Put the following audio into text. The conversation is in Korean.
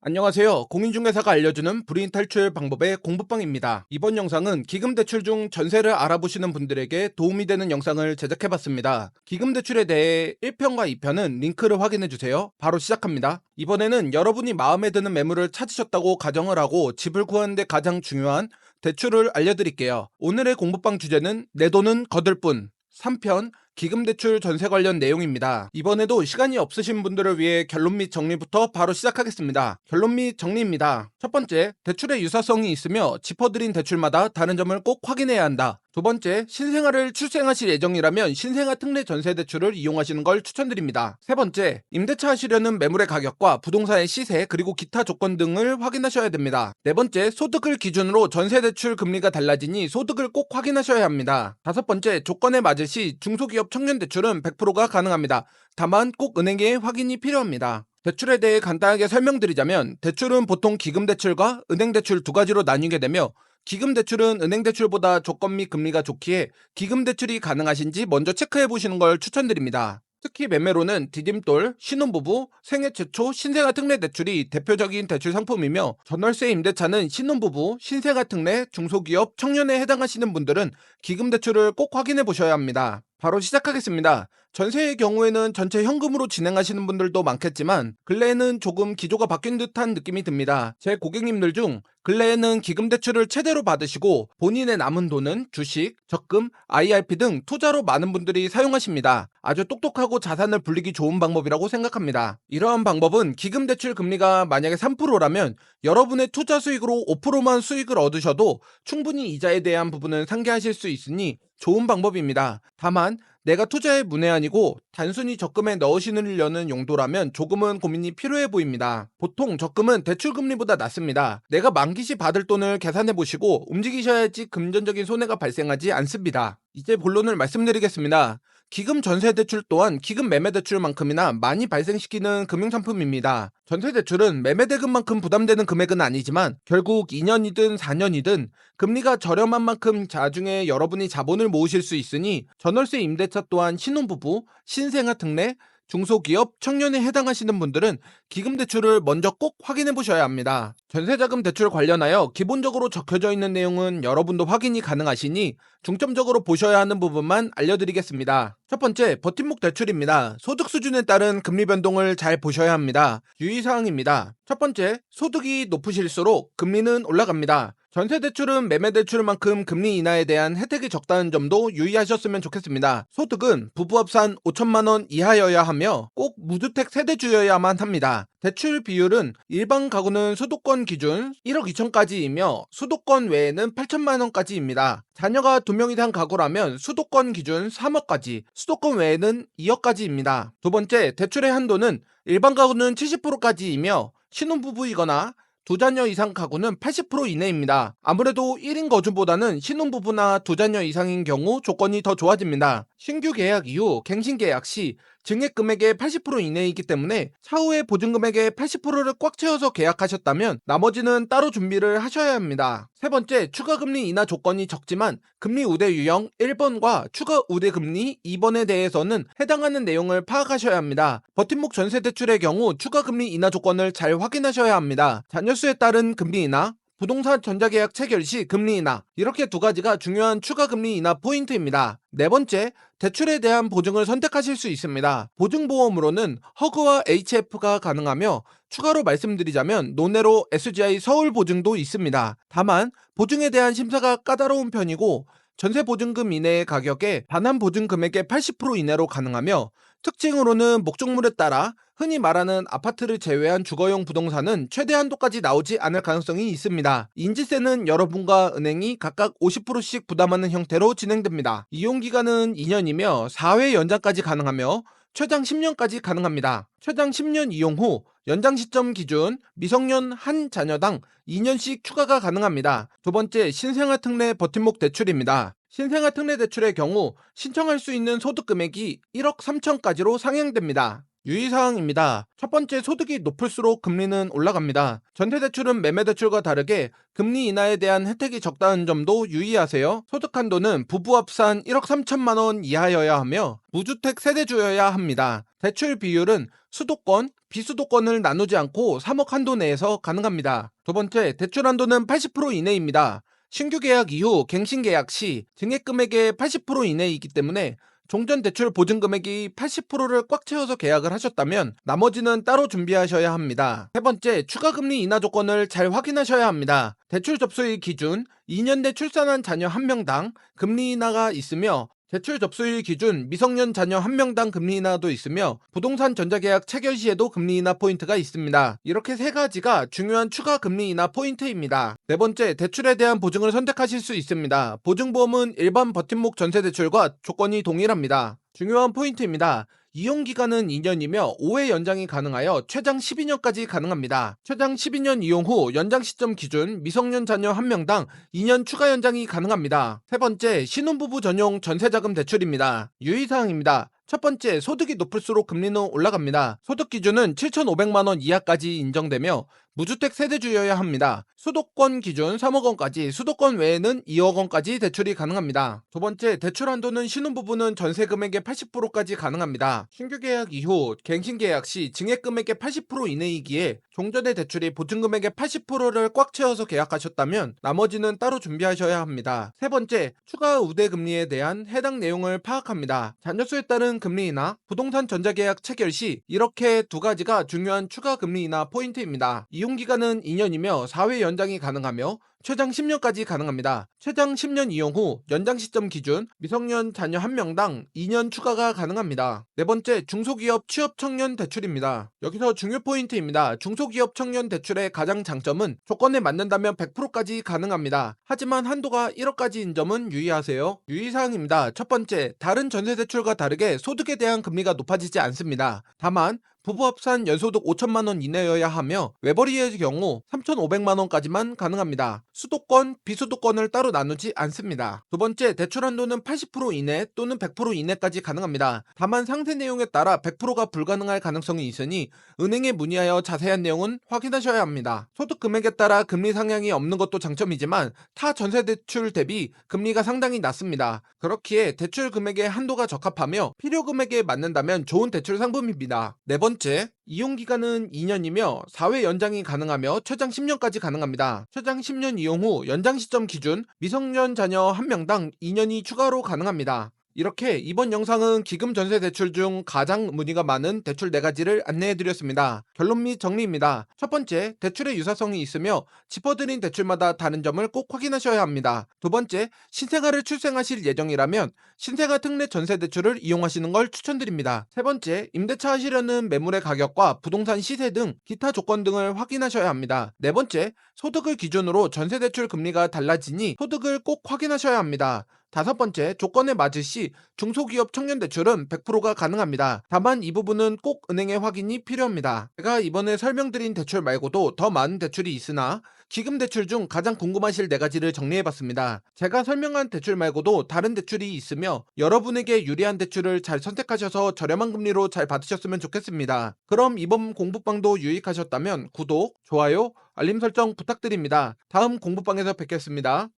안녕하세요. 공인중개사가 알려주는 불이익 탈출 방법의 공부방입니다. 이번 영상은 기금대출 중 전세를 알아보시는 분들에게 도움이 되는 영상을 제작해봤습니다. 기금대출에 대해 1편과 2편은 링크를 확인해주세요. 바로 시작합니다. 이번에는 여러분이 마음에 드는 매물을 찾으셨다고 가정을 하고 집을 구하는 데 가장 중요한 대출을 알려드릴게요. 오늘의 공부방 주제는 내 돈은 거들 뿐 3편 기금대출 전세 관련 내용입니다. 이번에도 시간이 없으신 분들을 위해 결론 및 정리부터 바로 시작하겠습니다. 결론 및 정리입니다. 첫 번째, 대출의 유사성이 있으며 짚어드린 대출마다 다른 점을 꼭 확인해야 한다. 두 번째, 신생아를 출생하실 예정이라면 신생아 특례 전세 대출을 이용하시는 걸 추천드립니다. 세 번째, 임대차 하시려는 매물의 가격과 부동산의 시세 그리고 기타 조건 등을 확인하셔야 됩니다. 네 번째, 소득을 기준으로 전세 대출 금리가 달라지니 소득을 꼭 확인하셔야 합니다. 다섯 번째, 조건에 맞으시 중소기업 청년 대출은 100%가 가능합니다. 다만 꼭 은행에 확인이 필요합니다. 대출에 대해 간단하게 설명드리자면 대출은 보통 기금대출과 은행대출 두 가지로 나뉘게 되며 기금대출은 은행대출보다 조건 및 금리가 좋기에 기금대출이 가능하신지 먼저 체크해보시는 걸 추천드립니다. 특히 매매로는 디딤돌, 신혼부부, 생애 최초 신생아 특례 대출이 대표적인 대출 상품이며 전월세 임대차는 신혼부부, 신생아 특례, 중소기업, 청년에 해당하시는 분들은 기금대출을 꼭 확인해보셔야 합니다. 바로 시작하겠습니다. 전세의 경우에는 전체 현금으로 진행하시는 분들도 많겠지만 근래에는 조금 기조가 바뀐 듯한 느낌이 듭니다. 제 고객님들 중 근래에는 기금대출을 최대로 받으시고 본인의 남은 돈은 주식, 적금, IRP 등 투자로 많은 분들이 사용하십니다. 아주 똑똑하고 자산을 불리기 좋은 방법이라고 생각합니다. 이러한 방법은 기금대출 금리가 만약에 3%라면 여러분의 투자 수익으로 5%만 수익을 얻으셔도 충분히 이자에 대한 부분은 상회하실 수 있으니 좋은 방법입니다. 다만 내가 투자의 문외한이고 단순히 적금에 넣으시려는 용도라면 조금은 고민이 필요해 보입니다. 보통 적금은 대출금리보다 낮습니다. 내가 만기시 받을 돈을 계산해 보시고 움직이셔야지 금전적인 손해가 발생하지 않습니다. 이제 본론을 말씀드리겠습니다. 기금 전세대출 또한 기금 매매대출만큼이나 많이 발생시키는 금융상품입니다. 전세대출은 매매대금만큼 부담되는 금액은 아니지만 결국 2년이든 4년이든 금리가 저렴한 만큼 나중에 여러분이 자본을 모으실 수 있으니 전월세 임대차 또한 신혼부부, 신생아 특례, 중소기업, 청년에 해당하시는 분들은 기금대출을 먼저 꼭 확인해 보셔야 합니다. 전세자금 대출 관련하여 기본적으로 적혀져 있는 내용은 여러분도 확인이 가능하시니 중점적으로 보셔야 하는 부분만 알려드리겠습니다. 첫 번째, 버팀목 대출입니다. 소득 수준에 따른 금리 변동을 잘 보셔야 합니다. 유의사항입니다. 첫 번째, 소득이 높으실수록 금리는 올라갑니다. 전세대출은 매매대출만큼 금리 인하에 대한 혜택이 적다는 점도 유의하셨으면 좋겠습니다. 소득은 부부 합산 5천만원 이하여야 하며 꼭 무주택 세대주여야만 합니다. 대출 비율은 일반 가구는 수도권 기준 1억 2천까지이며 수도권 외에는 8천만원까지입니다. 자녀가 2명 이상 가구라면 수도권 기준 3억까지, 수도권 외에는 2억까지입니다. 두 번째, 대출의 한도는 일반 가구는 70%까지이며 신혼부부이거나 두 자녀 이상 가구는 80% 이내입니다. 아무래도 1인 거주보다는 신혼부부나 두 자녀 이상인 경우 조건이 더 좋아집니다. 신규 계약 이후 갱신 계약 시 증액 금액의 80% 이내이기 때문에 차후에 보증 금액의 80%를 꽉 채워서 계약하셨다면 나머지는 따로 준비를 하셔야 합니다. 세 번째, 추가 금리 인하 조건이 적지만 금리 우대 유형 1번과 추가 우대 금리 2번에 대해서는 해당하는 내용을 파악하셔야 합니다. 버팀목 전세 대출의 경우 추가 금리 인하 조건을 잘 확인하셔야 합니다. 자녀 수에 따른 금리 인하, 부동산 전자계약 체결 시 금리 인하, 이렇게 두 가지가 중요한 추가 금리 인하 포인트입니다. 네 번째, 대출에 대한 보증을 선택하실 수 있습니다. 보증보험으로는 허그와 HF가 가능하며 추가로 말씀드리자면 논외로 SGI 서울보증도 있습니다. 다만 보증에 대한 심사가 까다로운 편이고 전세보증금 이내의 가격에 반환 보증 금액의 80% 이내로 가능하며 특징으로는 목적물에 따라 흔히 말하는 아파트를 제외한 주거용 부동산은 최대 한도까지 나오지 않을 가능성이 있습니다. 인지세는 여러분과 은행이 각각 50%씩 부담하는 형태로 진행됩니다. 이용기간은 2년이며 4회 연장까지 가능하며 최장 10년까지 가능합니다. 최장 10년 이용 후 연장 시점 기준 미성년 한 자녀당 2년씩 추가가 가능합니다. 두 번째, 신생아 특례 버팀목 대출입니다. 신생아 특례 대출의 경우 신청할 수 있는 소득 금액이 1억 3천까지로 상향됩니다. 유의사항입니다. 첫 번째, 소득이 높을수록 금리는 올라갑니다. 전세대출은 매매대출과 다르게 금리 인하에 대한 혜택이 적다는 점도 유의하세요. 소득 한도는 부부 합산 1억 3천만원 이하여야 하며 무주택 세대주여야 합니다. 대출 비율은 수도권, 비수도권을 나누지 않고 3억 한도 내에서 가능합니다. 두 번째, 대출 한도는 80% 이내입니다. 신규 계약 이후 갱신 계약 시 증액 금액의 80% 이내이기 때문에 종전 대출 보증 금액이 80%를 꽉 채워서 계약을 하셨다면 나머지는 따로 준비하셔야 합니다. 세 번째, 추가 금리 인하 조건을 잘 확인하셔야 합니다. 대출 접수일 기준 2년 내 출산한 자녀 1명당 금리 인하가 있으며, 대출 접수일 기준 미성년 자녀 1명당 금리 인하도 있으며, 부동산 전자계약 체결 시에도 금리 인하 포인트가 있습니다. 이렇게 세 가지가 중요한 추가 금리 인하 포인트입니다. 네 번째, 대출에 대한 보증을 선택하실 수 있습니다. 보증보험은 일반 버팀목 전세대출과 조건이 동일합니다. 중요한 포인트입니다. 이용기간은 2년이며 5회 연장이 가능하여 최장 12년까지 가능합니다. 최장 12년 이용 후 연장 시점 기준 미성년 자녀 1명당 2년 추가 연장이 가능합니다. 세 번째, 신혼부부 전용 전세자금 대출입니다. 유의사항입니다. 첫 번째, 소득이 높을수록 금리는 올라갑니다. 소득 기준은 7,500만원 이하까지 인정되며 무주택 세대주여야 합니다. 수도권 기준 3억 원까지, 수도권 외에는 2억 원까지 대출이 가능합니다. 두 번째, 대출 한도는 신혼부부는 전세 금액의 80%까지 가능합니다. 신규 계약 이후 갱신 계약 시 증액 금액의 80% 이내이기에 종전의 대출이 보증 금액의 80%를 꽉 채워서 계약하셨다면 나머지는 따로 준비하셔야 합니다. 세 번째, 추가 우대 금리에 대한 해당 내용을 파악합니다. 자녀수에 따른 금리 인하, 부동산 전자계약 체결 시 이렇게 두 가지가 중요한 추가 금리 인하 포인트입니다. 이용기간은 2년이며 4회 연장이 가능하며 최장 10년까지 가능합니다. 최장 10년 이용 후 연장 시점 기준 미성년 자녀 1명당 2년 추가가 가능합니다. 네 번째, 중소기업 취업 청년 대출입니다. 여기서 중요 포인트입니다. 중소기업 청년 대출의 가장 장점은 조건에 맞는다면 100%까지 가능합니다. 하지만 한도가 1억까지인 점은 유의하세요. 유의사항입니다. 첫 번째, 다른 전세대출과 다르게 소득에 대한 금리가 높아지지 않습니다. 다만 부부 합산 연소득 5천만원 이내여야 하며 외벌이의 경우 3,500만원까지만 가능합니다. 수도권, 비수도권을 따로 나누지 않습니다. 두 번째, 대출 한도는 80% 이내 또는 100% 이내까지 가능합니다. 다만 상세 내용에 따라 100%가 불가능할 가능성이 있으니 은행에 문의하여 자세한 내용은 확인하셔야 합니다. 소득 금액에 따라 금리 상향이 없는 것도 장점이지만 타 전세대출 대비 금리가 상당히 낮습니다. 그렇기에 대출 금액의 한도가 적합하며 필요 금액에 맞는다면 좋은 대출 상품입니다. 네 번째, 이용기간은 2년이며 4회 연장이 가능하며 최장 10년까지 가능합니다. 최장 10년 이용 후 연장 시점 기준 미성년 자녀 1명당 2년이 추가로 가능합니다. 이렇게 이번 영상은 기금 전세 대출 중 가장 문의가 많은 대출 4가지를 안내해드렸습니다. 결론 및 정리입니다. 첫 번째, 대출의 유사성이 있으며 짚어드린 대출마다 다른 점을 꼭 확인하셔야 합니다. 두 번째, 신생아를 출생하실 예정이라면 신생아 특례 전세 대출을 이용하시는 걸 추천드립니다. 세 번째, 임대차 하시려는 매물의 가격과 부동산 시세 등 기타 조건 등을 확인하셔야 합니다. 네 번째, 소득을 기준으로 전세 대출 금리가 달라지니 소득을 꼭 확인하셔야 합니다. 다섯 번째, 조건에 맞을 시 중소기업 청년 대출은 100%가 가능합니다. 다만 이 부분은 꼭 은행의 확인이 필요합니다. 제가 이번에 설명드린 대출 말고도 더 많은 대출이 있으나 기금 대출 중 가장 궁금하실 4가지를 정리해봤습니다. 제가 설명한 대출 말고도 다른 대출이 있으며 여러분에게 유리한 대출을 잘 선택하셔서 저렴한 금리로 잘 받으셨으면 좋겠습니다. 그럼 이번 공부방도 유익하셨다면 구독, 좋아요, 알림 설정 부탁드립니다. 다음 공부방에서 뵙겠습니다.